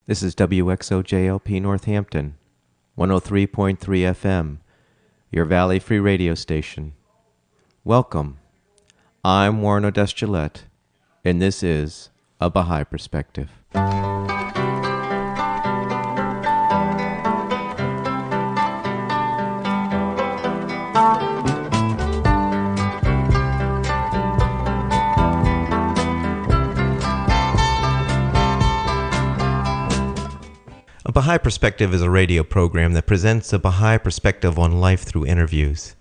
This is WXOJLP Northampton, 103.3 FM, your Valley Free Radio station. Welcome. I'm Warren Odess-Gillette, and this is A Baha'i Perspective. A Baha'i Perspective is a radio program that presents a Baha'i perspective on life through interviews.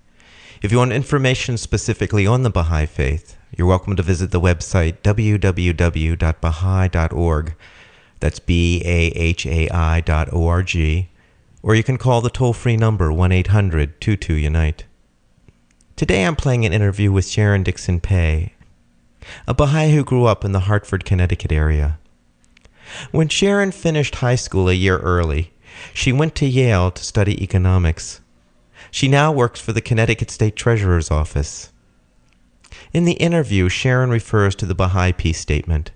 If you want information specifically on the Baha'i faith, you're welcome to visit the website www.baha'i.org. That's BAHAI.org. Or you can call the toll-free number 1-800-22-UNITE. Today I'm playing an interview with Sharon Dixon Peay, a Baha'i who grew up in the Hartford, Connecticut area. When Sharon finished high school a year early, she went to Yale to study economics. She now works for the Connecticut State Treasurer's Office. In the interview, Sharon refers to the Baha'i Peace Statement.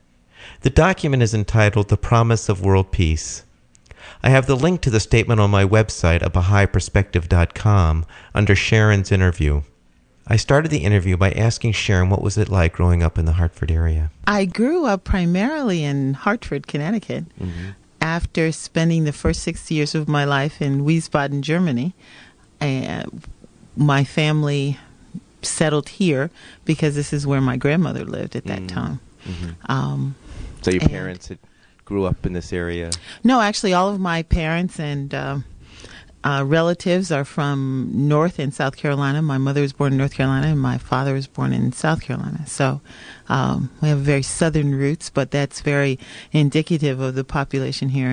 The document is entitled The Promise of World Peace. I have the link to the statement on my website, abahaiperspective.com, under Sharon's interview. I started the interview by asking Sharon what was it like growing up in the Hartford area. I grew up primarily in Hartford, Connecticut. Mm-hmm. After spending the first 6 years of my life in Wiesbaden, Germany, my family settled here because this is where my grandmother lived at that time. Mm-hmm. So your parents grew up in this area? No, actually all of my parents and relatives are from North and South Carolina. My mother was born in North Carolina and my father was born in South Carolina. So we have very southern roots, but that's very indicative of the population here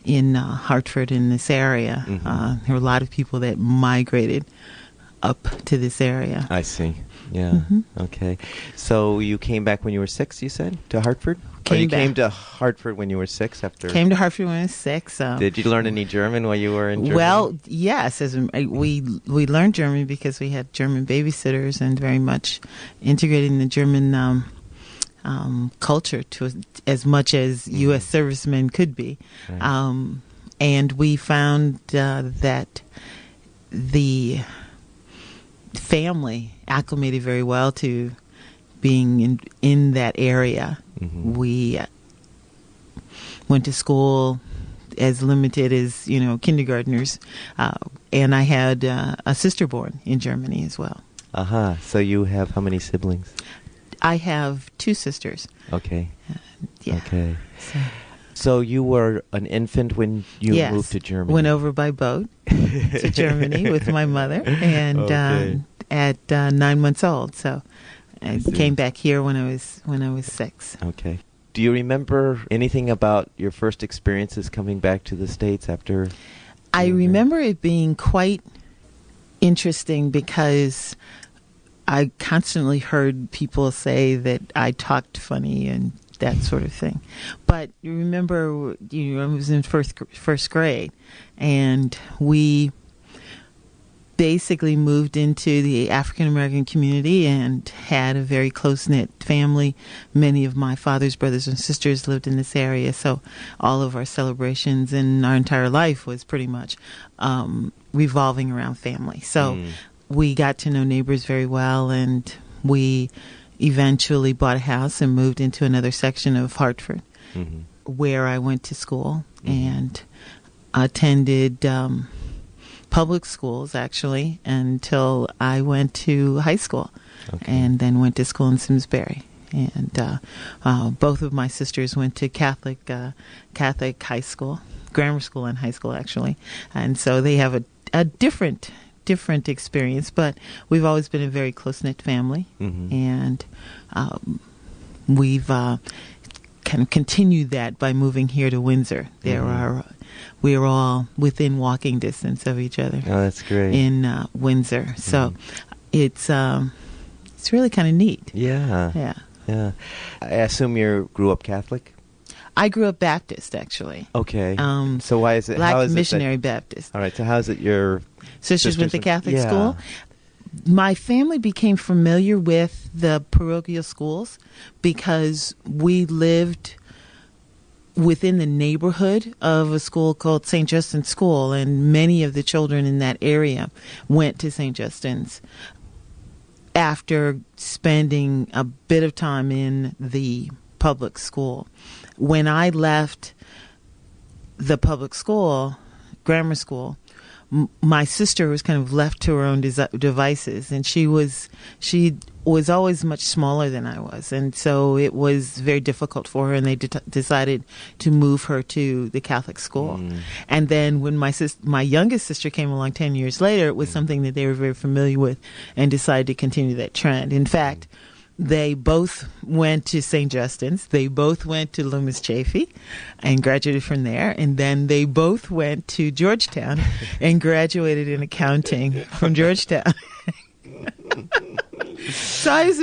in Hartford, in this area. Mm-hmm. There were a lot of people that migrated up to this area. I see. Yeah. Mm-hmm. Okay. So you came back when you were 6, you said, to Hartford? Came to Hartford when you were 6 after? Came to Hartford when I was 6. Did you learn any German while you were in Germany? Well, yes. We learned German because we had German babysitters and very much integrating the German culture to as much as U.S. servicemen could be. Right. And we found that the family acclimated very well to being in that area. Mm-hmm. We went to school as limited as, kindergartners, and I had a sister born in Germany as well. Uh-huh. So you have how many siblings? I have 2 sisters. Okay. Yeah. Okay. So you were an infant when you moved to Germany? Went over by boat to Germany with my mother, and at 9 months old. So I came back here when I was 6. Okay. Do you remember anything about your first experiences coming back to the States after? I remember it being quite interesting because I constantly heard people say that I talked funny and that sort of thing. But you remember, I was in first grade, and we basically moved into the African American community and had a very close-knit family. Many of my father's brothers and sisters lived in this area, so all of our celebrations and our entire life was pretty much revolving around family. So we got to know neighbors very well, and we eventually bought a house and moved into another section of Hartford, where I went to school and attended public schools, actually, until I went to high school, and then went to school in Simsbury. And both of my sisters went to Catholic high school, grammar school and high school, actually. And so they have a different experience, but we've always been a very close-knit family, and we've kind of continued that by moving here to Windsor. We're all within walking distance of each other. Oh, that's great. In Windsor. So it's really kind of neat. Yeah. I assume you grew up Catholic? I grew up Baptist, actually. Okay. So why is it? Black missionary Baptist. All right. So how is it your sisters went to Catholic school? My family became familiar with the parochial schools because we lived within the neighborhood of a school called St. Justin's School, and many of the children in that area went to St. Justin's after spending a bit of time in the public school. When I left the public school, grammar school, my sister was kind of left to her own devices, and she was always much smaller than I was, and so it was very difficult for her, and they decided to move her to the Catholic school. And then when my youngest sister came along 10 years later, it was something that they were very familiar with and decided to continue that trend. In fact, they both went to St. Justin's. They both went to Loomis Chaffee and graduated from there. And then they both went to Georgetown and graduated in accounting from Georgetown. So I was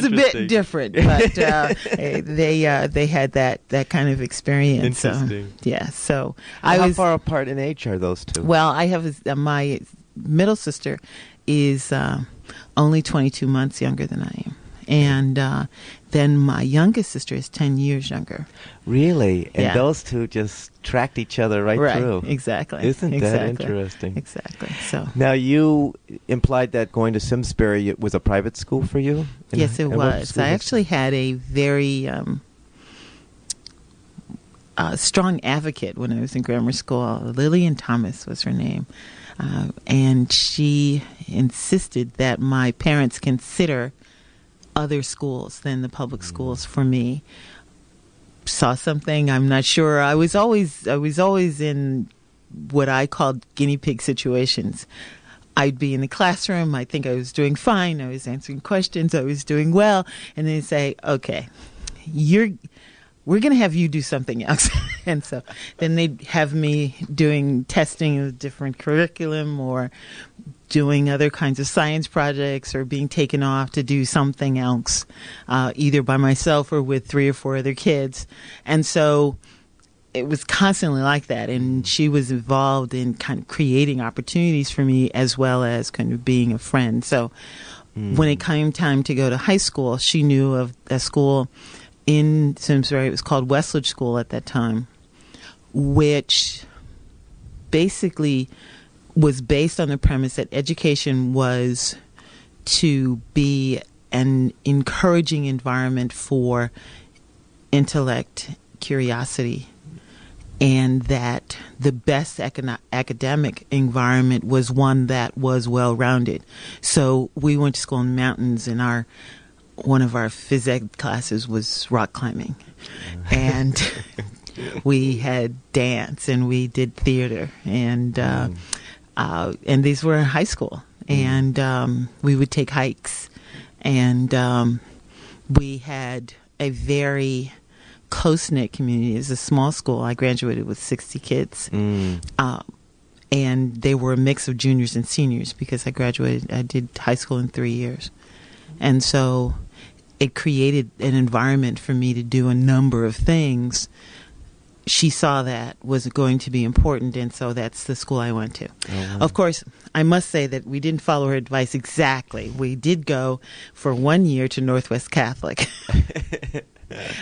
a bit different, but they had that kind of experience. Interesting. Yeah. So How far apart in age are those two? Well, I have my middle sister is only 22 months younger than I am. And then my youngest sister is 10 years younger. Really? And Yeah. those two just tracked each other right through. Exactly. Isn't that interesting? Exactly. So Now, you implied that going to Simsbury was a private school for you? yes, it and what was. school I actually had a very strong advocate when I was in grammar school. Lillian Thomas was her name. And she insisted that my parents consider other schools than the public schools for me. Saw something, I'm not sure. I was always in what I called guinea pig situations. I'd be in the classroom, I think I was doing fine, I was answering questions, I was doing well, and they'd say, okay, we're going to have you do something else. And so then they'd have me doing testing of different curriculum or doing other kinds of science projects or being taken off to do something else, either by myself or with 3 or 4 other kids. And so it was constantly like that. And she was involved in kind of creating opportunities for me as well as kind of being a friend. So when it came time to go to high school, she knew of a school in Simsbury. It was called Westledge School at that time, which basically was based on the premise that education was to be an encouraging environment for intellect, curiosity, and that the best academic environment was one that was well-rounded. So we went to school in the mountains, and one of our phys ed classes was rock climbing. And we had dance, and we did theater, and these were in high school. And we would take hikes, and we had a very close-knit community. It was a small school. I graduated with 60 kids. And they were a mix of juniors and seniors because I did high school in 3 years. And so it created an environment for me to do a number of things. She saw that was going to be important, and so that's the school I went to. Oh, wow. Of course, I must say that we didn't follow her advice exactly. We did go for 1 year to Northwest Catholic,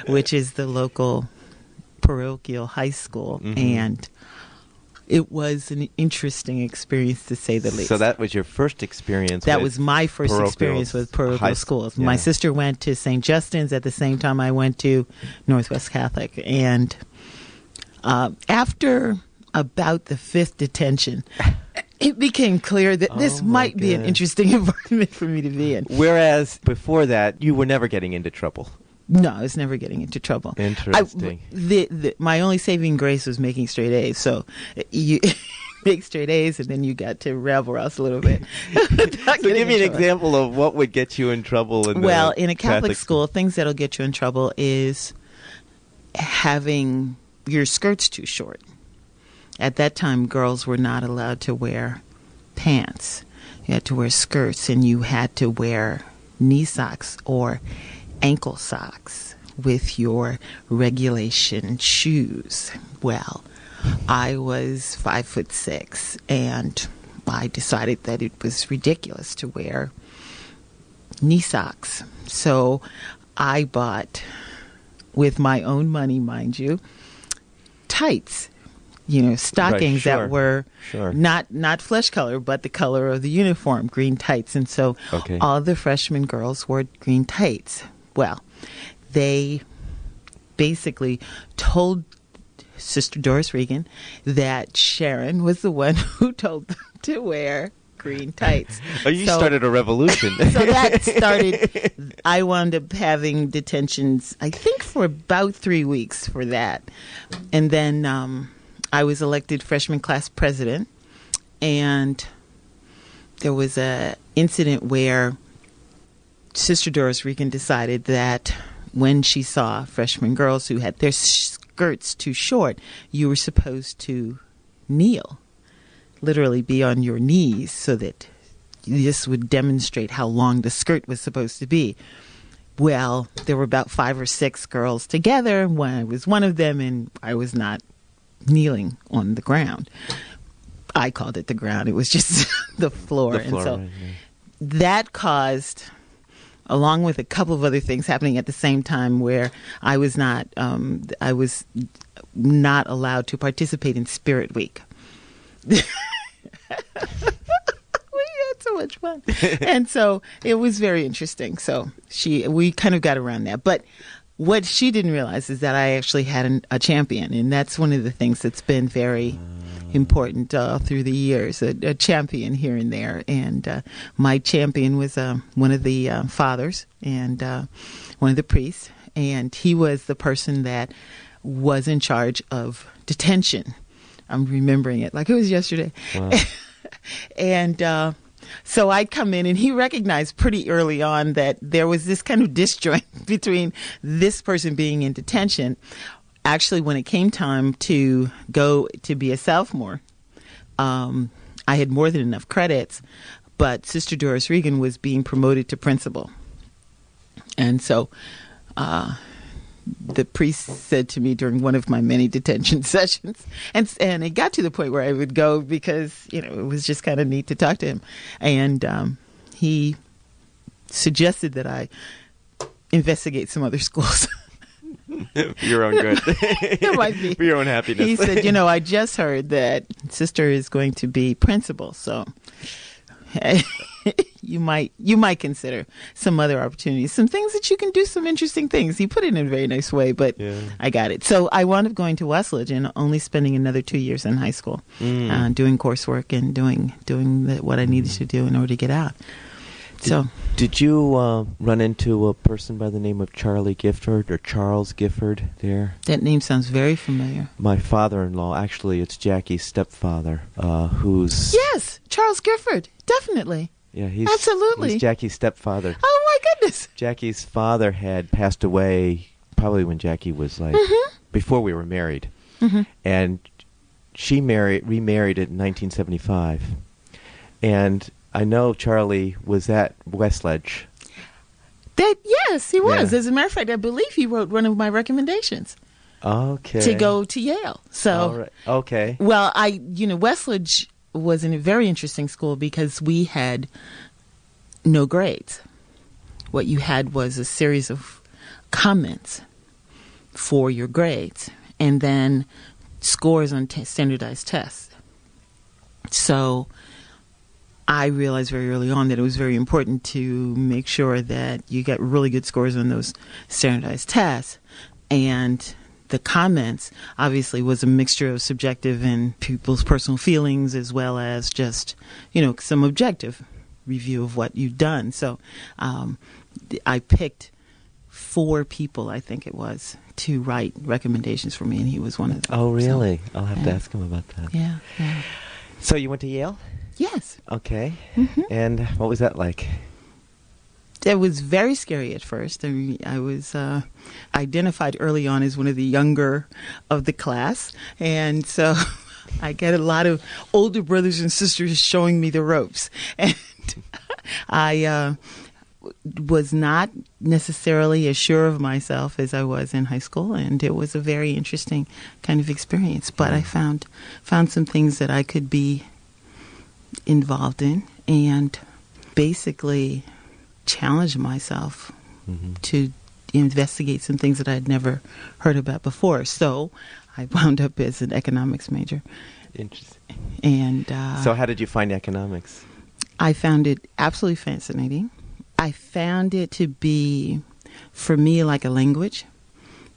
which is the local parochial high school, and it was an interesting experience, to say the least. So that was your first experience That with was my first experience with parochial schools. Yeah. My sister went to St. Justin's at the same time I went to Northwest Catholic. And after about the 5th detention, it became clear that this might be an interesting environment for me to be in. Whereas before that, you were never getting into trouble. No, I was never getting into trouble. Interesting. My only saving grace was making straight A's. So you make straight A's, and then you got to rabble rouse a little bit. So give me an example of what would get you in trouble. In a Catholic school, things that'll get you in trouble is having your skirts too short. At that time, girls were not allowed to wear pants. You had to wear skirts, and you had to wear knee socks or ankle socks with your regulation shoes. Well, I was 5'6", and I decided that it was ridiculous to wear knee socks. So I bought with my own money, mind you, tights, stockings Right, that were sure. not flesh color, but the color of the uniform, green tights. And so all the freshman girls wore green tights. Well, they basically told Sister Doris Regan that Sharon was the one who told them to wear green tights. Oh, you started a revolution. So that started, I wound up having detentions, I think, for about 3 weeks for that. And then I was elected freshman class president, and there was a incident where Sister Doris Regan decided that when she saw freshman girls who had their skirts too short, you were supposed to kneel, literally be on your knees, so that this would demonstrate how long the skirt was supposed to be. Well, there were about 5 or 6 girls together. I was one of them, and I was not kneeling on the ground. I called it the ground. It was just the floor. And so right, that caused, along with a couple of other things happening at the same time, where I was not allowed to participate in Spirit Week. We had so much fun. And so it was very interesting. So we kind of got around that. But what she didn't realize is that I actually had a champion. And that's one of the things that's been very important through the years, a champion here and there. And my champion was one of the fathers and one of the priests. And he was the person that was in charge of detention. I'm remembering it like it was yesterday. Wow. And so I'd come in, and he recognized pretty early on that there was this kind of disjoint between this person being in detention. Actually, when it came time to go to be a sophomore, I had more than enough credits, but Sister Doris Regan was being promoted to principal. And so the priest said to me during one of my many detention sessions, and it got to the point where I would go because, it was just kind of neat to talk to him. And he suggested that I investigate some other schools. For your own good. It might be. For your own happiness. He said, I just heard that Sister is going to be principal, so you might consider some other opportunities, some things that you can do, some interesting things. He put it in a very nice way, but I got it. So I wound up going to Westledge and only spending another 2 years in high school, doing coursework and doing what I needed to do in order to get out. Did you run into a person by the name of Charlie Gifford or Charles Gifford there? That name sounds very familiar. My father-in-law, actually, it's Jackie's stepfather, who's... Yes, Charles Gifford, definitely. Yeah, absolutely. He's Jackie's stepfather. Oh, my goodness. Jackie's father had passed away probably when Jackie was before we were married. Mm-hmm. And she remarried in 1975. And I know Charlie was at Westledge. Yes, he was. Yeah. As a matter of fact, I believe he wrote one of my recommendations. Okay. To go to Yale. So, all right. Okay. Well, Westledge was in a very interesting school because we had no grades. What you had was a series of comments for your grades, and then scores on standardized tests. So I realized very early on that it was very important to make sure that you got really good scores on those standardized tests. And the comments obviously was a mixture of subjective and people's personal feelings, as well as just, some objective review of what you've done. So I picked 4 people, I think it was, to write recommendations for me, and he was one of them. Oh, really? So, I'll have to ask him about that. Yeah. So you went to Yale? Yes. Okay. Mm-hmm. And what was that like? It was very scary at first. I was identified early on as one of the younger of the class, and so I get a lot of older brothers and sisters showing me the ropes. And I was not necessarily as sure of myself as I was in high school, and it was a very interesting kind of experience. But I found some things that I could be involved in, and basically challenge myself to investigate some things that I'd never heard about before. So I wound up as an economics major. Interesting. And so how did you find economics? I found it absolutely fascinating. I found it to be, for me, like a language,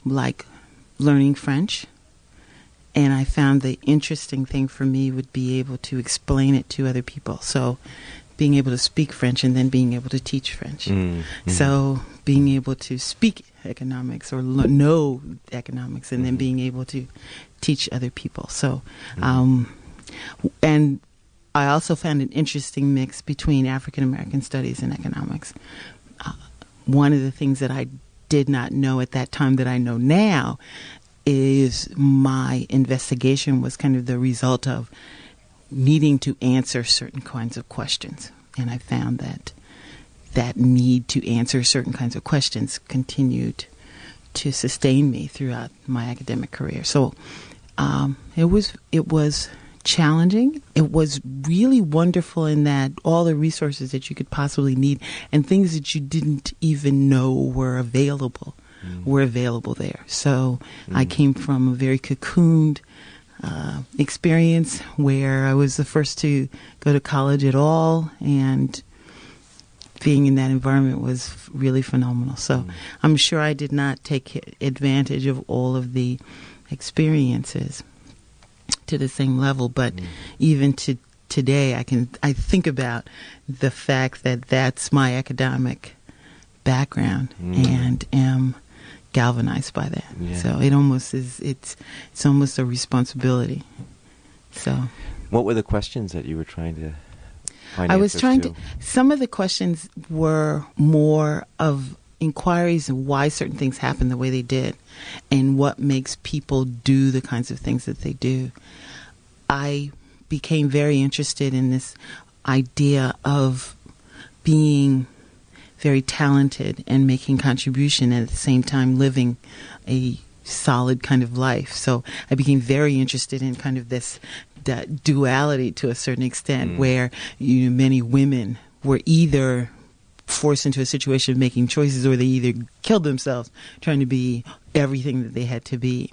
like learning French. And I found the interesting thing for me would be able to explain it to other people. So being able to speak French and then being able to teach French. Mm-hmm. So being able to speak economics or know economics and then being able to teach other people. So, and I also found an interesting mix between African American studies and economics. One of the things that I did not know at that time that I know now is my investigation was kind of the result of needing to answer certain kinds of questions. And I found that that need to answer certain kinds of questions continued to sustain me throughout my academic career. So it was challenging. It was really wonderful in that all the resources that you could possibly need and things that you didn't even know were available there. So I came from a very cocooned experience where I was the first to go to college at all, and being in that environment was really phenomenal. So I'm sure I did not take advantage of all of the experiences to the same level, but even to today I think about the fact that that's my academic background and am galvanized by that. Yeah. So it almost is, it's almost a responsibility. So what were the questions that you were trying to find answers to? Some of the questions were more of inquiries of why certain things happen the way they did and what makes people do the kinds of things that they do. I became very interested in this idea of being very talented and making contribution and at the same time living a solid kind of life. So I became very interested in kind of that duality to a certain extent where many women were either forced into a situation of making choices or they either killed themselves trying to be everything that they had to be.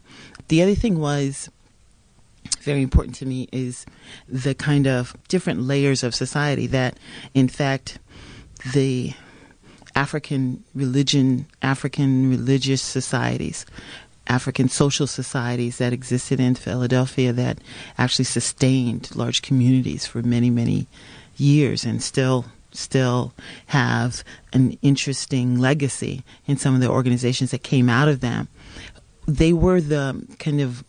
The other thing was very important to me is the kind of different layers of society that, in fact, the African religious societies, African social societies that existed in Philadelphia that actually sustained large communities for many, many years and still have an interesting legacy in some of the organizations that came out of them. They were the kind of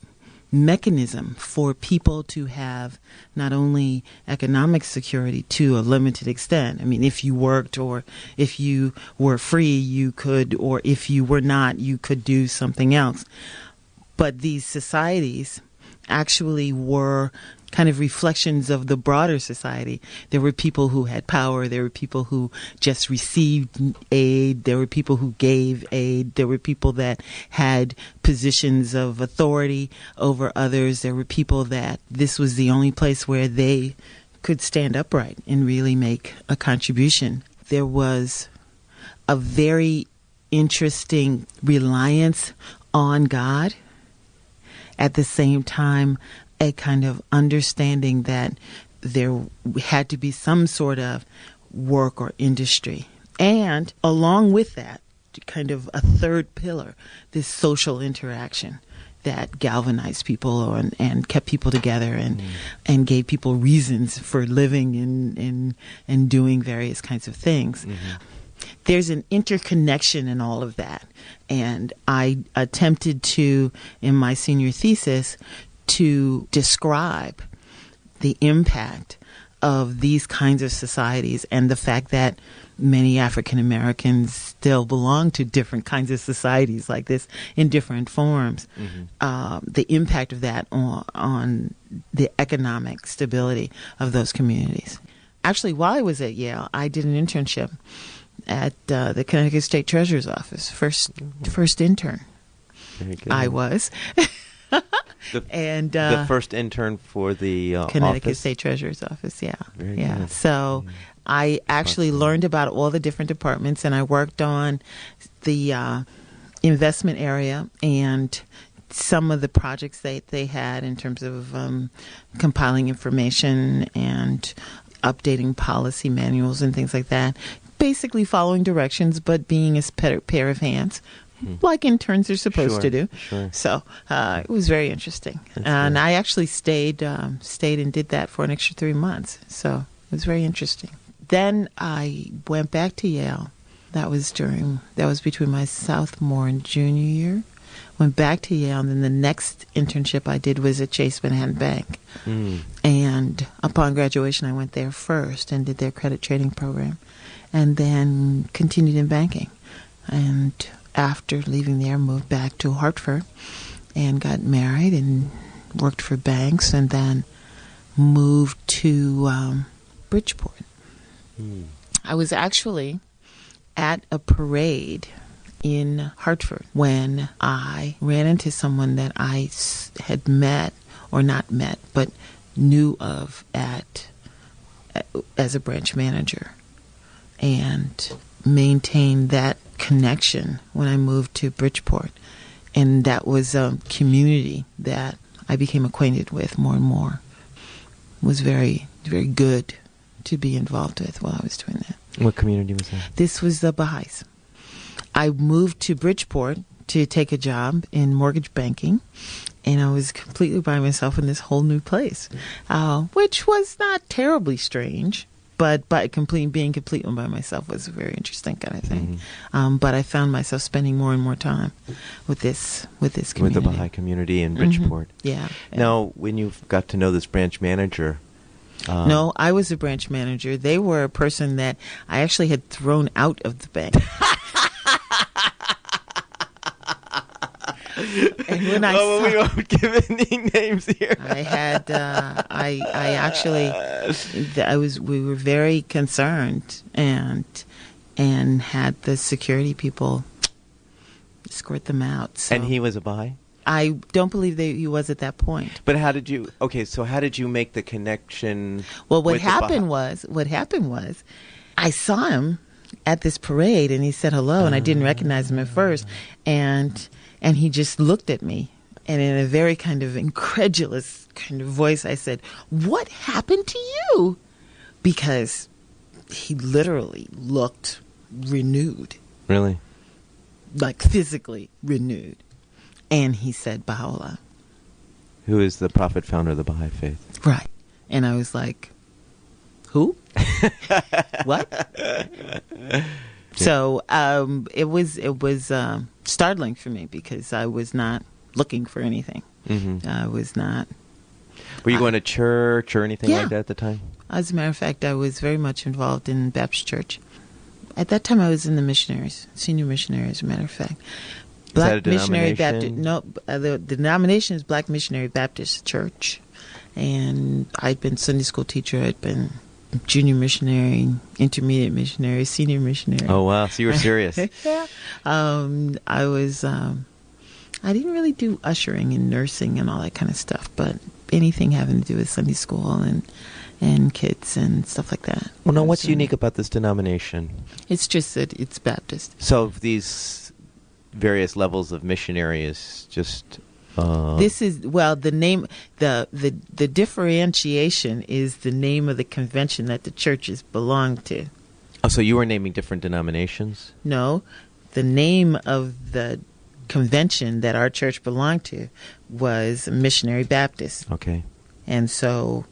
mechanism for people to have not only economic security to a limited extent. I mean, if you worked or if you were free, you could, or if you were not, you could do something else. But these societies actually were kind of reflections of the broader society. There were people who had power. There were people who just received aid. There were people who gave aid. There were people that had positions of authority over others. There were people that this was the only place where they could stand upright and really make a contribution. There was a very interesting reliance on God. At the same time, a kind of understanding that there had to be some sort of work or industry. And along with that, kind of a third pillar, this social interaction that galvanized people and kept people together and gave people reasons for living and doing various kinds of things. There's an interconnection in all of that. And I attempted to, in my senior thesis, to describe the impact of these kinds of societies and the fact that many African Americans still belong to different kinds of societies like this in different forms. The impact of that on the economic stability of those communities. Actually, while I was at Yale, I did an internship at the Connecticut State Treasurer's Office. First intern. Very good. I was. And the first intern for the Connecticut office? State Treasurer's Office, yeah. Very yeah. good. So I actually learned about all the different departments, and I worked on the investment area, and some of the projects they had in terms of compiling information and updating policy manuals and things like that. Basically following directions, but being a pair of hands, like interns are supposed to do. Sure. So it was very interesting. And I actually stayed and did that for an extra 3 months. So it was very interesting. Then I went back to Yale. That was between my sophomore and junior year. Went back to Yale, and then the next internship I did was at Chase Manhattan Bank. And upon graduation, I went there first and did their credit trading program, and then continued in banking. And after leaving there, moved back to Hartford and got married and worked for banks, and then moved to Bridgeport. I was actually at a parade in Hartford when I ran into someone that I had met, or not met, but knew of as a branch manager, and maintained that connection when I moved to Bridgeport. And that was a community that I became acquainted with more and more. It was very, very good to be involved with while I was doing that. What community was that? This was the Baha'is. I moved to Bridgeport to take a job in mortgage banking, and I was completely by myself in this whole new place, which was not terribly strange, but being completely by myself was a very interesting kind of thing. But I found myself spending more and more time with this community. With the Baha'i community in Bridgeport. Yeah. Now, when you got to know this branch manager... No, I was a branch manager. They were a person that I actually had thrown out of the bank. And when I saw, we won't give any names here. I had, we were very concerned and had the security people escort them out. So. And he was a Baha'i? I don't believe he was at that point. But how did you make the connection? Well, what happened was, I saw him at this parade, and he said hello, and I didn't recognize him at first, and he just looked at me, and in a very kind of incredulous kind of voice, I said, "What happened to you?" Because he literally looked renewed. Really? Like physically renewed. And he said, Baha'u'llah. Who is the prophet founder of the Baha'i faith? Right. And I was like, who? What? So it was startling for me because I was not looking for anything. I was not. Were you going to church or anything like that at the time? As a matter of fact, I was very much involved in Baptist church. At that time, I was in the missionaries, senior missionary, as a matter of fact. Black Missionary Baptist. No, the denomination is Black Missionary Baptist Church, and I'd been Sunday school teacher. I'd been junior missionary, intermediate missionary, senior missionary. Oh wow! So you were serious. Yeah. I was. I didn't really do ushering and nursing and all that kind of stuff, but anything having to do with Sunday school and kids and stuff like that. Well, now what's unique about this denomination? It's just that it's Baptist. So these various levels of missionary is just this is the name, the differentiation is the name of the convention that the churches belong to. Oh, so you were naming different denominations? No, the name of the convention that our church belonged to was Missionary Baptist. Okay. And so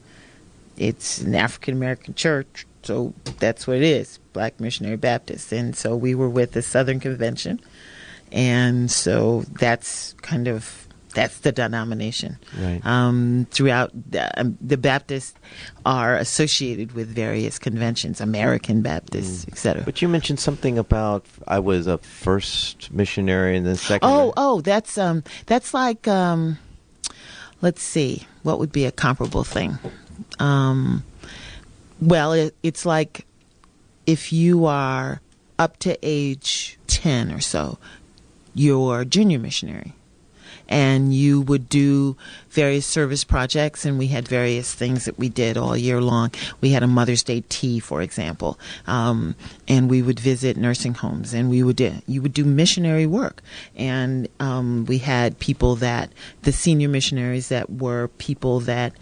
it's an African American church, so that's what it is, Black Missionary Baptist. And so we were with the Southern Convention. And so that's the denomination. Right. Throughout the Baptists are associated with various conventions, American Baptists, etc. But you mentioned something about I was a first missionary and then second. That's like let's see, what would be a comparable thing? It's like if you are up to age 10 or so, you're junior missionary. and you would do various service projects, and we had various things that we did all year long. We had a Mother's Day tea, for example, and we would visit nursing homes, and you would do missionary work, and we had people the senior missionaries that were people that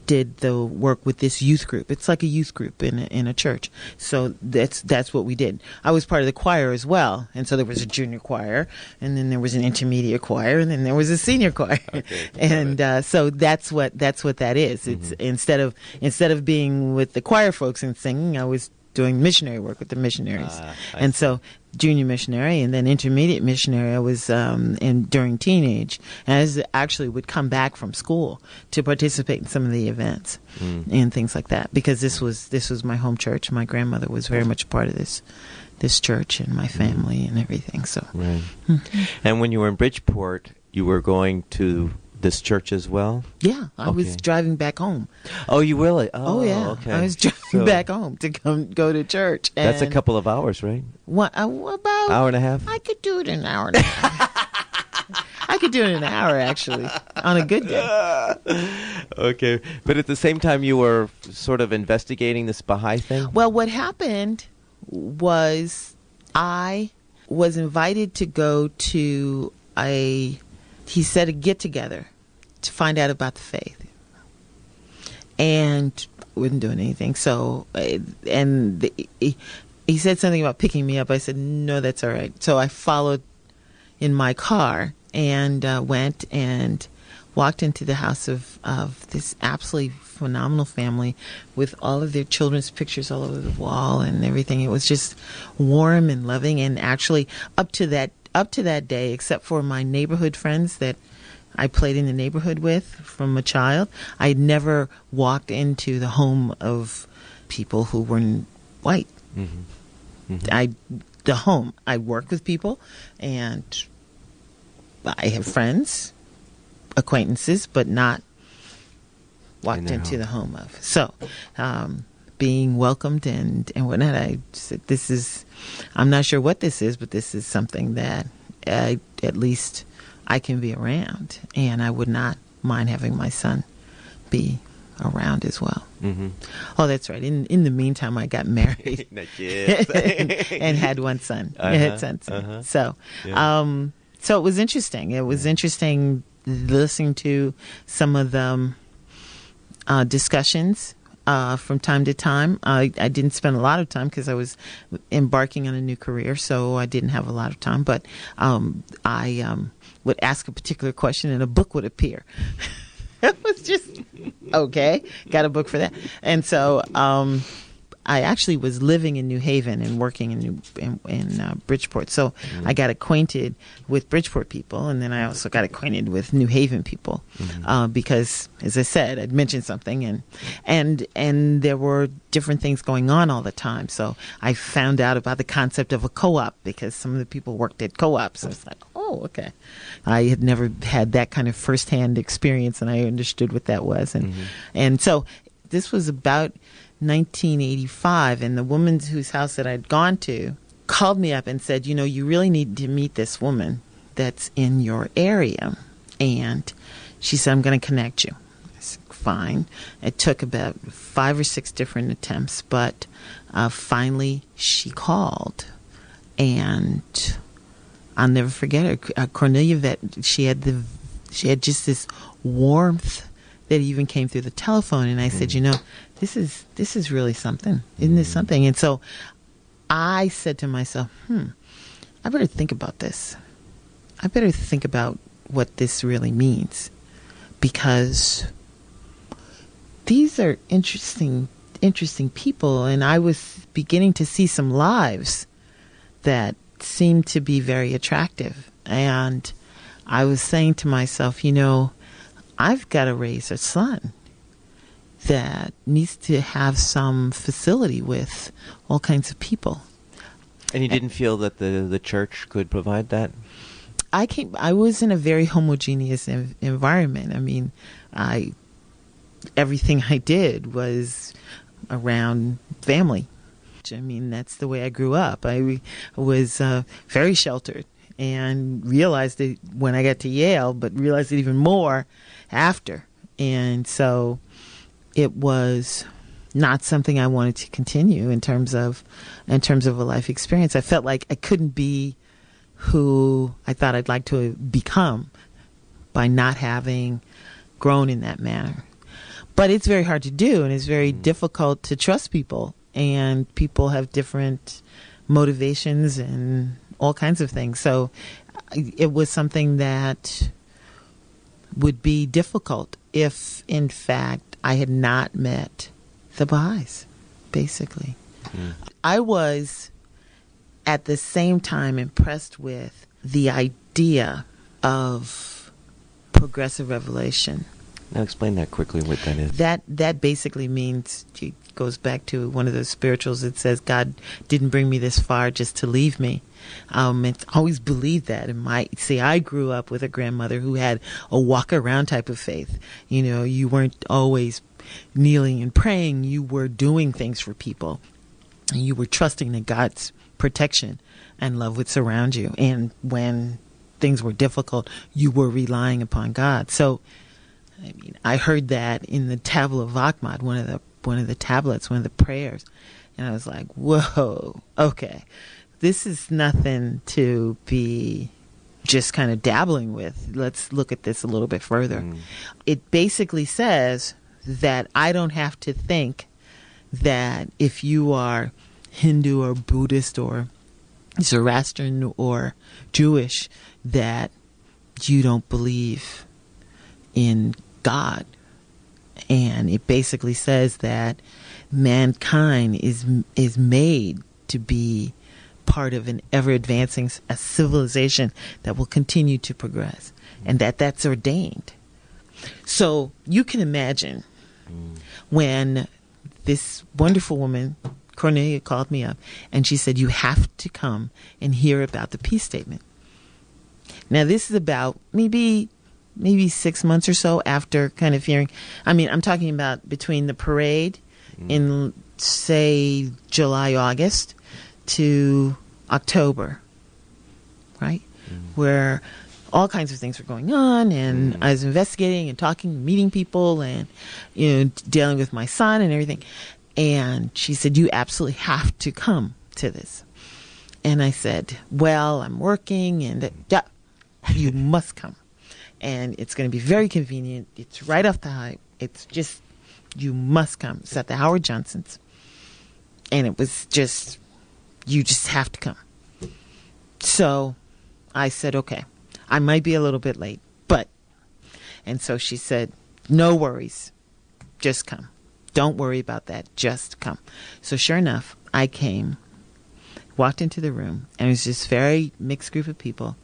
did the work with this youth group. It's like a youth group in a church. So that's what we did. I was part of the choir as well, and so there was a junior choir, and then there was an intermediate choir, and then there was a senior choir. Okay, and so that's what that is. It's instead of being with the choir folks and singing, I was doing missionary work with the missionaries. And so junior missionary and then intermediate missionary I was during teenage, and I actually would come back from school to participate in some of the events and things like that, because this was my home church. My grandmother was very much a part of this church and my family and everything. So right. And when you were in Bridgeport, you were going to this church as well? Yeah, I was driving back home. Oh, you really? Oh yeah, okay. I was driving back home to go to church. And that's a couple of hours, right? What about hour and a half? I could do it in an hour and a half. I could do it in an hour, actually, on a good day. Okay, but at the same time, you were sort of investigating this Baha'i thing? Well, what happened was I was invited to go to a get-together to find out about the faith, and wasn't doing anything. So, he said something about picking me up. I said, no, that's all right. So I followed in my car and went and walked into the house of this absolutely phenomenal family with all of their children's pictures all over the wall and everything. It was just warm and loving, and actually up to that day, except for my neighborhood friends that I played in the neighborhood with from a child, I never walked into the home of people who weren't white. Mm-hmm. Mm-hmm. I work with people, and I have friends, acquaintances, but not walked into the home of. So, being welcomed and whatnot, I said, I'm not sure what this is, but this is something that at least I can be around, and I would not mind having my son be around as well. Mm-hmm. Oh, that's right. In the meantime, I got married and had one son. So, so it was interesting. It was interesting listening to some of the discussions from time to time. I didn't spend a lot of time because I was embarking on a new career, so I didn't have a lot of time. But I would ask a particular question, and a book would appear. It was just okay. Got a book for that, and so I actually was living in New Haven and working in Bridgeport. So I got acquainted with Bridgeport people, and then I also got acquainted with New Haven people because, as I said, I'd mentioned something, and there were different things going on all the time. So I found out about the concept of a co-op because some of the people worked at co-ops. I was like, oh, okay. I had never had that kind of firsthand experience, and I understood what that was. And so this was about 1985, and the woman whose house that I'd gone to called me up and said, you really need to meet this woman that's in your area. And she said, I'm going to connect you. I said, fine. It took about 5 or 6 different attempts, but finally she called, and I'll never forget her. Cornelia Vet, she had just this warmth that even came through the telephone, and I said, this is really something. Isn't this something? And so I said to myself, I better think about this. I better think about what this really means, because these are interesting people, and I was beginning to see some lives that seemed to be very attractive. And I was saying to myself, I've got to raise a son that needs to have some facility with all kinds of people. And you didn't feel that the church could provide that? I was in a very homogeneous environment. I mean, everything I did was around family. I mean, that's the way I grew up. I was very sheltered and realized it when I got to Yale, but realized it even more after. And so it was not something I wanted to continue in terms of a life experience. I felt like I couldn't be who I thought I'd like to become by not having grown in that manner. But it's very hard to do, and it's very difficult to trust people, and people have different motivations and all kinds of things. So it was something that would be difficult if, in fact, I had not met the Baha'is, basically. I was, at the same time, impressed with the idea of progressive revelation. Now explain that quickly, what that is. That basically means, it goes back to one of those spirituals that says, God didn't bring me this far just to leave me. It's always believed that. I grew up with a grandmother who had a walk around type of faith. You know, you weren't always kneeling and praying. You were doing things for people. And you were trusting that God's protection and love would surround you. And when things were difficult, you were relying upon God. So, I mean, I heard that in the Tablet of Ahmad, one of the tablets, one of the prayers, and I was like, whoa, okay, this is nothing to be just kind of dabbling with. Let's look at this a little bit further. It basically says that I don't have to think that if you are Hindu or Buddhist or Zoroastrian or Jewish, that you don't believe in God. And it basically says that mankind is made to be part of an ever-advancing a civilization that will continue to progress, and that's ordained. So you can imagine when this wonderful woman, Cornelia, called me up, and she said, you have to come and hear about the peace statement. Now, this is about maybe 6 months or so after kind of hearing. I mean, I'm talking about between the parade in, say, July, August to October, right? Where all kinds of things were going on, and I was investigating and talking, meeting people, and, you know, dealing with my son and everything. And she said, you absolutely have to come to this. And I said, well, I'm working, and yeah, you must come. And it's going to be very convenient. It's right off the high. It's just, you must come. It's at the Howard Johnson's. And it was just, you just have to come. So I said, okay, I might be a little bit late, but, and so she said, no worries, just come. Don't worry about that, just come. So sure enough, I came, walked into the room, and it was this very mixed group of people.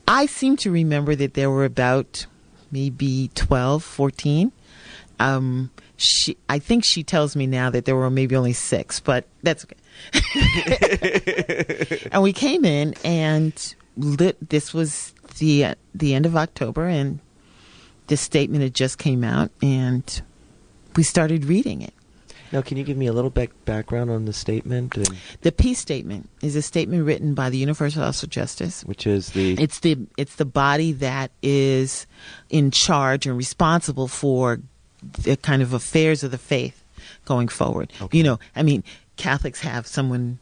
I seem to remember that there were about maybe 12, 14. I think she tells me now that there were maybe only 6, but that's okay. And we came in, and this was the end of October, and this statement had just came out, and we started reading it. Now, can you give me a little background on the statement? The peace statement is a statement written by the Universal House of Justice, which is it's the body that is in charge and responsible for the kind of affairs of the faith going forward. Okay. You know, I mean, Catholics have someone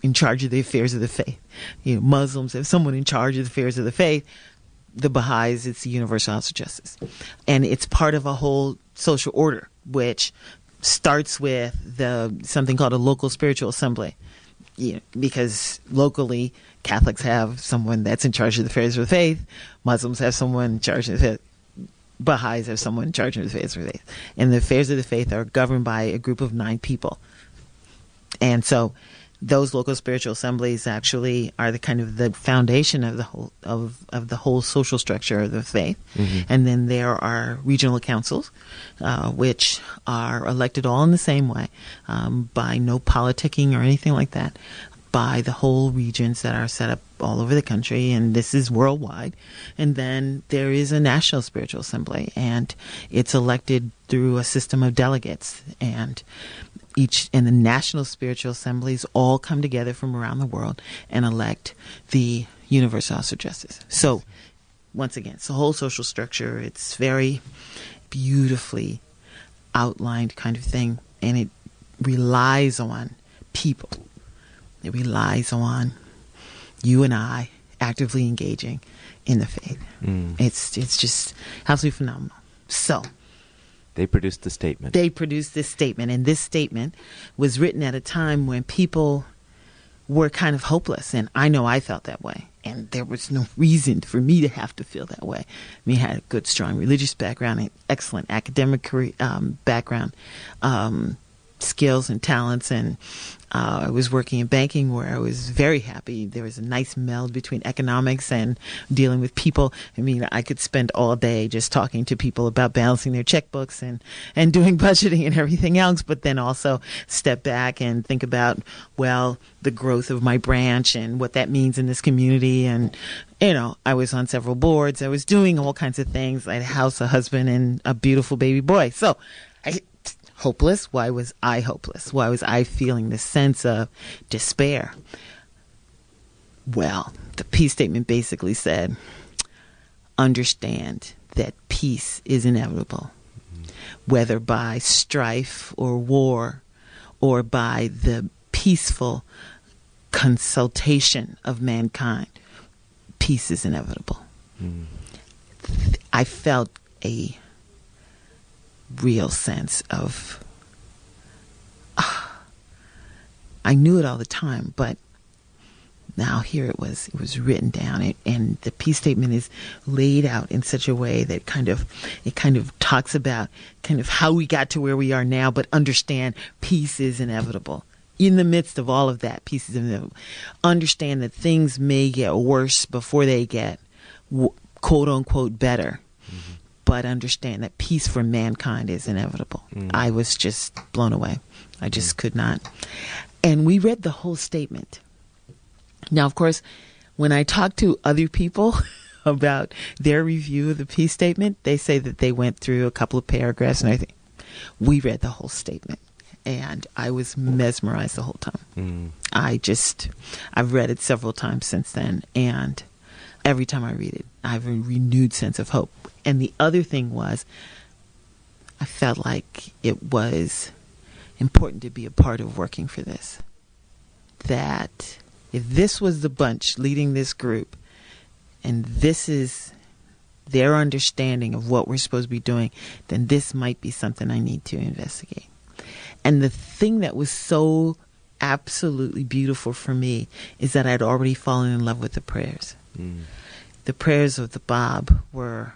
in charge of the affairs of the faith. You know, Muslims have someone in charge of the affairs of the faith. The Baha'is, it's the Universal House of Justice, and it's part of a whole social order, which starts with something called a local spiritual assembly, because locally Catholics have someone that's in charge of the affairs of the faith, Muslims have someone in charge of the faith, Baha'is have someone in charge of the affairs of the faith, and the affairs of the faith are governed by a group of 9 people. And so those local spiritual assemblies actually are the kind of the foundation of the whole of the whole social structure of the faith. And then there are regional councils, which are elected all in the same way, by no politicking or anything like that, by the whole regions that are set up all over the country, and this is worldwide. And then there is a national spiritual assembly, and it's elected through a system of delegates, and the national spiritual assemblies all come together from around the world and elect the universal house of justice. So, once again, it's the whole social structure. It's very beautifully outlined kind of thing, and it relies on people. It relies on you and I actively engaging in the faith. It's just absolutely phenomenal. So they produced the statement. They produced this statement, and this statement was written at a time when people were kind of hopeless, and I know I felt that way, and there was no reason for me to have to feel that way. I mean, I had a good, strong religious background, an excellent academic background, skills and talents, and I was working in banking where I was very happy. There was a nice meld between economics and dealing with people. I mean, I could spend all day just talking to people about balancing their checkbooks and doing budgeting and everything else, but then also step back and think about, well, the growth of my branch and what that means in this community. And, you know, I was on several boards. I was doing all kinds of things. I had a house, a husband, and a beautiful baby boy. So hopeless. Why was I hopeless? Why was I feeling this sense of despair? Well, the peace statement basically said, understand that peace is inevitable, whether by strife or war or by the peaceful consultation of mankind. Peace is inevitable. I felt a real sense of, I knew it all the time, but now here it was written down, and the peace statement is laid out in such a way that it kind of talks about kind of how we got to where we are now, but understand peace is inevitable. In the midst of all of that, peace is inevitable. Understand that things may get worse before they get quote unquote better. But understand that peace for mankind is inevitable. I was just blown away. I just could not. And we read the whole statement. Now, of course, when I talk to other people about their review of the peace statement, they say that they went through a couple of paragraphs and everything. We read the whole statement, and I was mesmerized the whole time. I've read it several times since then, and every time I read it, I have a renewed sense of hope. And the other thing was, I felt like it was important to be a part of working for this. That if this was the bunch leading this group, and this is their understanding of what we're supposed to be doing, then this might be something I need to investigate. And the thing that was so absolutely beautiful for me is that I'd already fallen in love with the prayers. The prayers of the Bab were...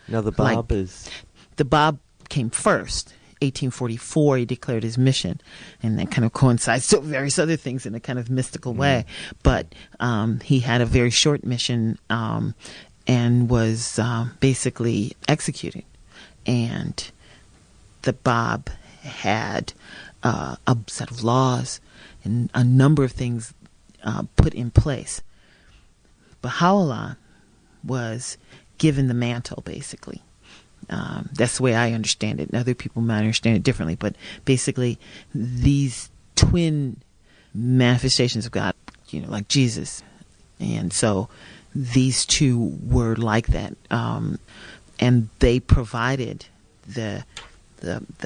Now the Bab The Bab came first. 1844, he declared his mission, and that kind of coincides with various other things in a kind of mystical way. But he had a very short mission and was basically executed. And the Bab had a set of laws and a number of things put in place. Baha'u'llah was given the mantle, basically. That's the way I understand it. And other people might understand it differently, but basically these twin manifestations of God, you know, like Jesus. And so these two were like that. And they provided the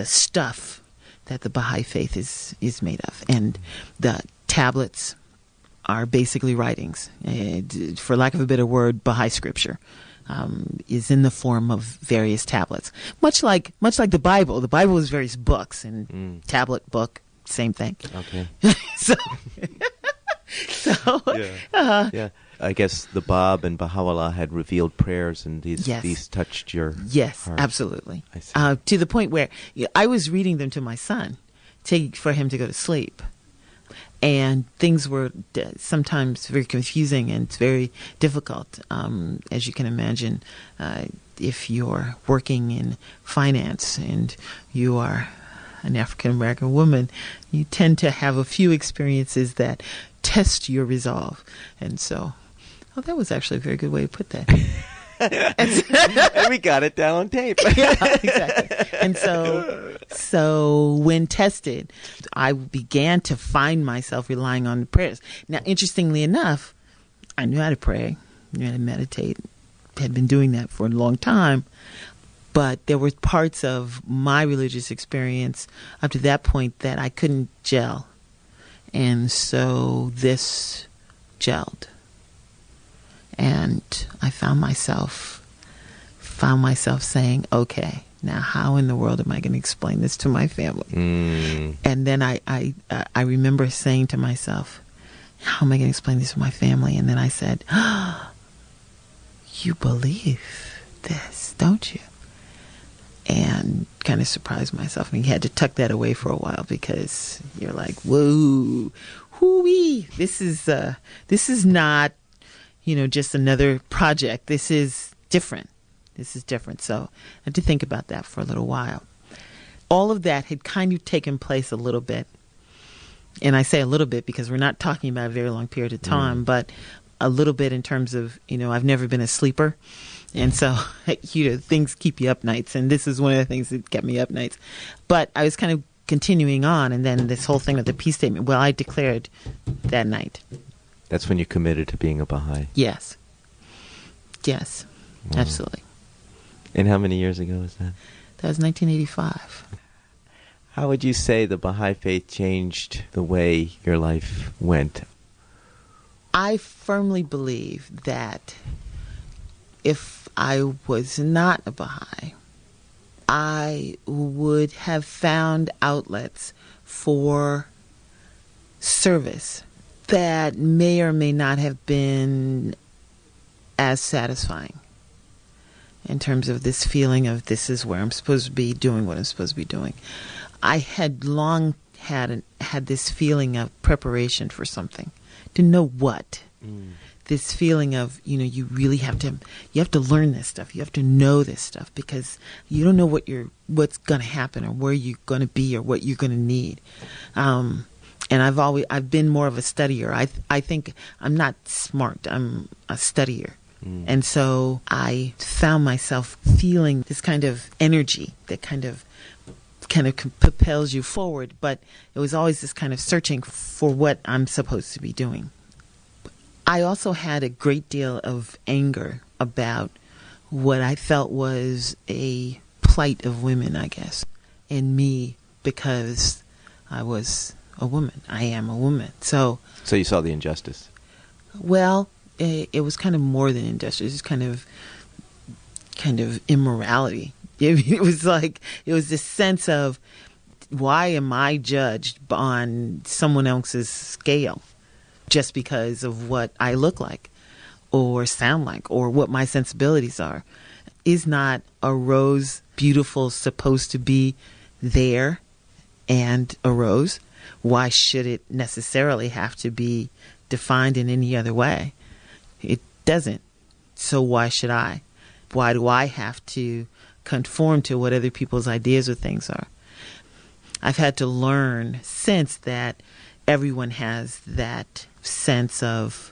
stuff that the Baha'i faith is made of. And the tablets are basically writings. For lack of a better word, Baha'i scripture. Is in the form of various tablets, much like the Bible. The Bible is various books, and tablet, book, same thing. Okay. so yeah. I guess the Bab and Baha'u'llah had revealed prayers, and these touched your heart. Absolutely. I see. To the point where I was reading them to my son, for him to go to sleep. And things were sometimes very confusing and very difficult. As you can imagine, if you're working in finance and you are an African-American woman, you tend to have a few experiences that test your resolve. And so, that was actually a very good way to put that. And we got it down on tape. Yeah, exactly. And so when tested, I began to find myself relying on the prayers. Now, interestingly enough, I knew how to pray, knew how to meditate, had been doing that for a long time. But there were parts of my religious experience up to that point that I couldn't gel. And so this gelled. And I found myself saying, okay, now how in the world am I going to explain this to my family? And then I remember saying to myself, how am I going to explain this to my family? And then I said, you believe this, don't you? And kind of surprised myself. And had to tuck that away for a while because you're like, whoa, hoo-wee. This is not, just another project. This is different. So I had to think about that for a little while. All of that had kind of taken place a little bit. And I say a little bit because we're not talking about a very long period of time, but a little bit in terms of, I've never been a sleeper. And so, things keep you up nights. And this is one of the things that kept me up nights. But I was kind of continuing on. And then this whole thing with the peace statement, well, I declared that night. That's when you committed to being a Baha'i? Yes. Yes, absolutely. And how many years ago was that? That was 1985. How would you say the Baha'i faith changed the way your life went? I firmly believe that if I was not a Baha'i, I would have found outlets for service that may or may not have been as satisfying in terms of this feeling of this is where I'm supposed to be doing what I'm supposed to be doing. I had long had this feeling of preparation for something, to know what. This feeling of, you really have to learn this stuff. You have to know this stuff because you don't know what's going to happen or where you're going to be or what you're going to need. And I've been more of a studier. I think I'm not smart. I'm a studier. And so I found myself feeling this kind of energy that kind of propels you forward. But it was always this kind of searching for what I'm supposed to be doing. I also had a great deal of anger about what I felt was a plight of women, I guess, in me because I was a woman. I am a woman. So you saw the injustice? Well, it was kind of more than injustice. It was kind of immorality. It was this sense of, why am I judged on someone else's scale just because of what I look like or sound like or what my sensibilities are? Is not a rose beautiful supposed to be there and a rose? Why should it necessarily have to be defined in any other way? It doesn't. So why should I? Why do I have to conform to what other people's ideas of things are? I've had to learn since that everyone has that sense of,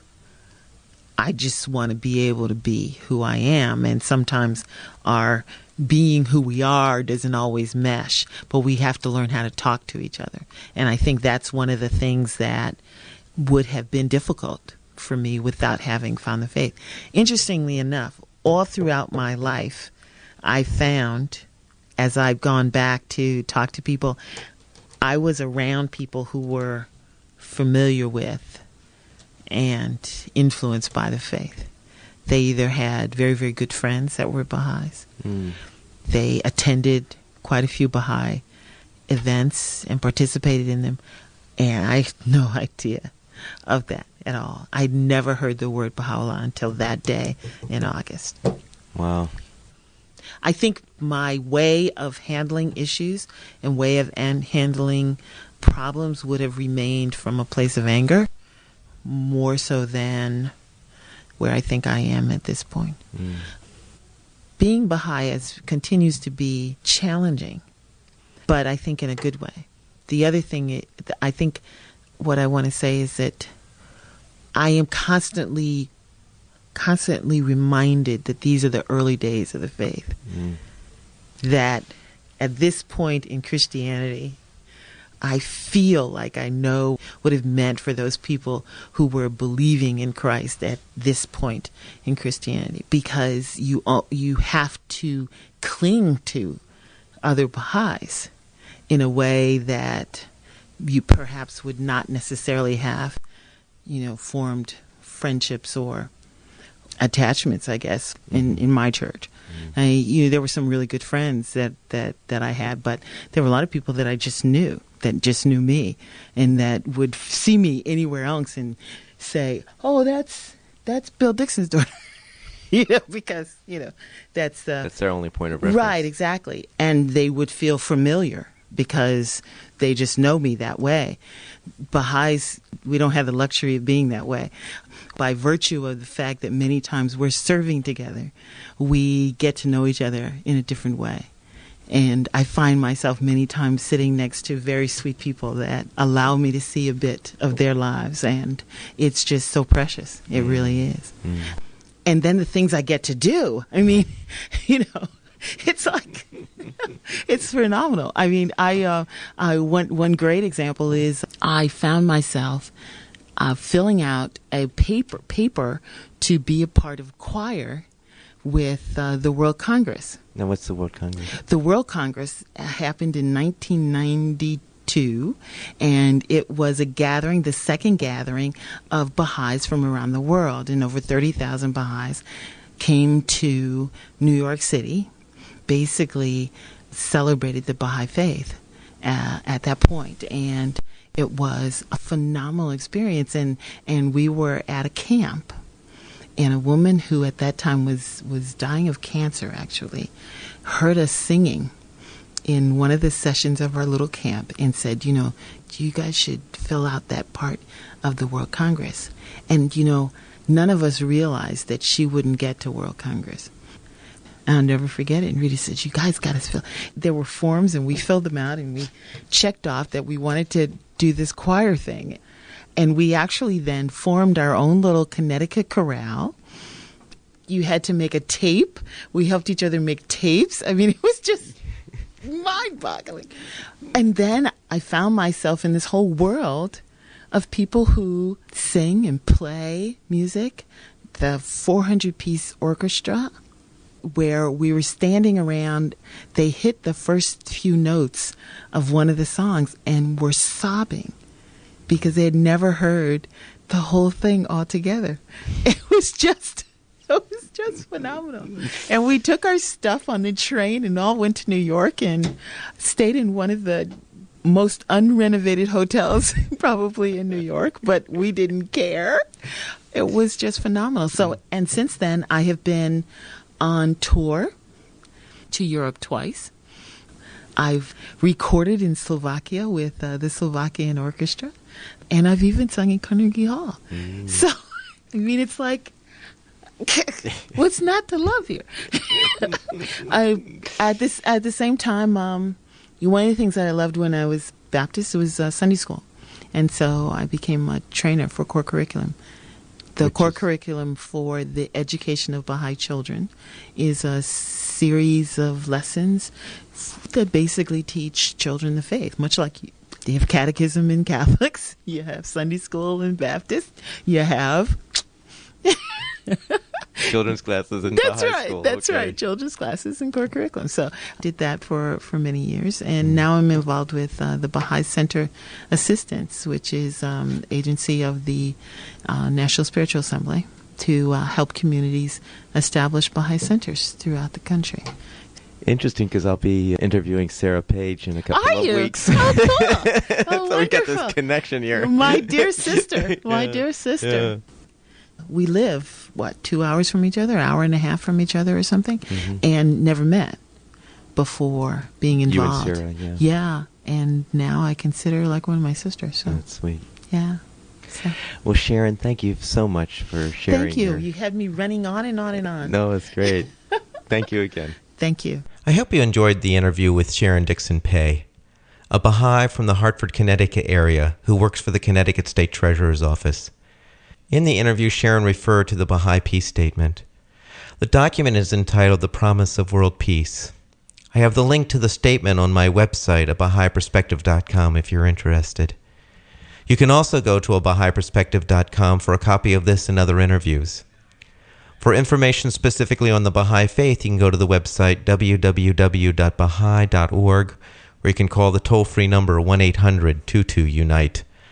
I just want to be able to be who I am. And sometimes our being who we are doesn't always mesh, but we have to learn how to talk to each other. And I think that's one of the things that would have been difficult for me without having found the faith. Interestingly enough, all throughout my life, I found, as I've gone back to talk to people, I was around people who were familiar with and influenced by the faith. They either had very, very good friends that were Baha'is. They attended quite a few Baha'i events and participated in them. And I had no idea of that at all. I'd never heard the word Baha'u'llah until that day in August. Wow. I think my way of handling issues and way of handling problems would have remained from a place of anger more so than where I think I am at this point. Being Baha'i continues to be challenging, but I think in a good way. The other thing, I think what I want to say is that I am constantly reminded that these are the early days of the faith. That at this point in Christianity, I feel like I know what it meant for those people who were believing in Christ at this point in Christianity, because you have to cling to other Baha'is in a way that you perhaps would not necessarily have, formed friendships or attachments, I guess, in my church. There were some really good friends that I had, but there were a lot of people that I just knew, that just knew me, and that would see me anywhere else and say, "Oh, that's Bill Dixon's daughter," because that's their only point of reference. Right, exactly, and they would feel familiar because they just know me that way. Baha'is, we don't have the luxury of being that way. By virtue of the fact that many times we're serving together, we get to know each other in a different way. And I find myself many times sitting next to very sweet people that allow me to see a bit of their lives. And it's just so precious. It really is. And then the things I get to do, I mean, it's like, it's phenomenal. I mean, one great example is I found myself filling out a paper to be a part of choir with the World Congress. Now, what's the World Congress? The World Congress happened in 1992, and it was the second gathering of Baha'is from around the world, and over 30,000 Baha'is came to New York City, basically celebrated the Baha'i faith at that point, and it was a phenomenal experience. And we were at a camp, and a woman who at that time was dying of cancer, actually, heard us singing in one of the sessions of our little camp and said, you guys should fill out that part of the World Congress. And, none of us realized that she wouldn't get to World Congress. I'll never forget it. And Rita said, "You guys got to fill." There were forms, and we filled them out, and we checked off that we wanted to do this choir thing. And we actually then formed our own little Connecticut chorale. You had to make a tape. We helped each other make tapes. I mean, it was just mind-boggling. And then I found myself in this whole world of people who sing and play music, the 400-piece orchestra, where we were standing around. They hit the first few notes of one of the songs and were sobbing because they had never heard the whole thing all together. It was just phenomenal. And we took our stuff on the train and all went to New York and stayed in one of the most unrenovated hotels probably in New York, but we didn't care. It was just phenomenal. So, and since then I have been on tour to Europe twice. I've recorded in Slovakia with the Slovakian orchestra, and I've even sung in Carnegie Hall. So, I mean, it's like, what's not to love here? At the same time, one of the things that I loved when I was Baptist was Sunday school, and so I became a trainer for core curriculum. The core curriculum for the education of Baha'i children is a series of lessons that basically teach children the faith, much like you have catechism in Catholics, you have Sunday school in Baptist, you have children's classes in Baha'i school. That's right, children's classes and core curriculum. So I did that for many years, and now I'm involved with the Baha'i Center Assistance, which is agency of the National Spiritual Assembly to help communities establish Baha'i centers throughout the country. Interesting, because I'll be interviewing Sarah Page in a couple of weeks. Oh, cool. Oh, so we got this connection here. My dear sister. My dear sister. Yeah. We live, 2 hours from each other, hour and a half from each other or something, and never met before being involved. You and Sarah, yeah. And now I consider her like one of my sisters. So. That's sweet. Yeah. So. Well, Sharon, thank you so much for sharing. Thank you. You had me running on and on and on. No, it's great. Thank you again. Thank you. I hope you enjoyed the interview with Sharon Dixon Peay, a Baha'i from the Hartford, Connecticut area who works for the Connecticut State Treasurer's Office. In the interview, Sharon referred to the Baha'i Peace Statement. The document is entitled The Promise of World Peace. I have the link to the statement on my website at Bahá'íPerspective.com if you're interested. You can also go to Bahá'íPerspective.com for a copy of this and other interviews. For information specifically on the Baha'i Faith, you can go to the website www.baha'i.org, or you can call the toll-free number 1-800-22-UNITE.